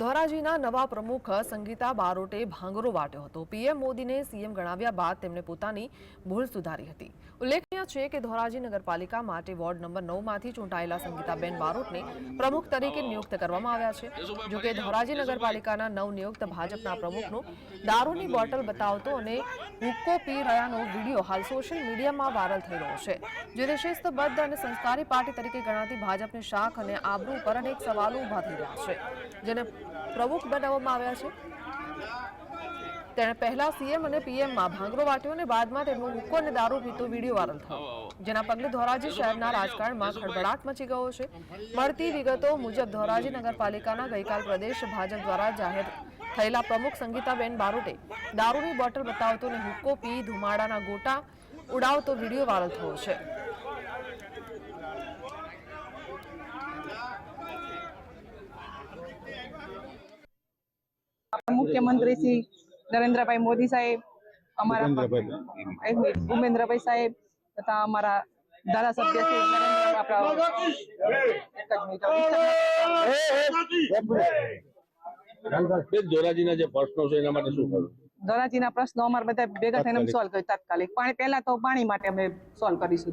ધોરાજીના નવા પ્રમુખ સંગીતા બારોટે ભાંગરો વાટ્યો હતો। પીએમ મોદીને સીએમ ગણાવ્યા બાદ તેમણે પોતાની ભૂલ સુધારી હતી। ઉલ્લેખનીય છે કે ધોરાજી નગરપાલિકા માટે વોર્ડ નંબર 9 માંથી ચૂંટાયેલા સંગીતાબેન બારોટને પ્રમુખ તરીકે નિયુક્ત કરવામાં આવ્યા છે। જો કે ધોરાજી નગરપાલિકાના નવનિયુક્ત ભાજપના પ્રમુખનો દારૂની બોટલ બતાવતો અને હુક્કો પી રહ્યાનો વિડીયો હાલ સોશિયલ મીડિયામાં વાયરલ થઈ રહ્યો છે, જેને શિસ્તબદ્ધ અને સંસ્કારી પાર્ટી તરીકે ગણાતી ભાજપની શાખ અને આબરૂ પર અનેક સવાલો ઉભા થઈ રહ્યા છે, જેને પ્રમુખ બનાવવામાં આવ્યા છે। તેણે પહેલા સીએમ અને પીએમમાં ભાંગરો વાટ્યો અને બાદમાં તેમનો હુક્કો અને દારૂ પીતો વિડીયો વાયરલ થયો, જેના પગલે ધોરાજી શહેરના રાજકારણમાં ખળભળાટ મચી ગયો છે। મળતી વિગતો મુજબ ધોરાજી નગરપાલિકાના ગઈકાલ પ્રદેશ ભાજપ દ્વારા જાહેર થયેલા પ્રમુખ સંગીતાબેન બારોટે દારૂની બોટલ બતાવતો અને હુક્કો પી ધુમાડાના ગોટા ઉડાવતો વિડીયો વાયરલ થયો છે। मुख्यमंत्री श्री नरेंद्रभाई मोदी साहेब, हमारा भूपेंद्रभाई साहेब तथा हमारा धारासभ्य श्री ધોરાજીના પ્રશ્નો અમારા બધા ભેગા થઈને સોલ્વ કરી તાત્કાલિક। પાણી પહેલા તો પાણી માટે અમે સોલ્વ કરીશું।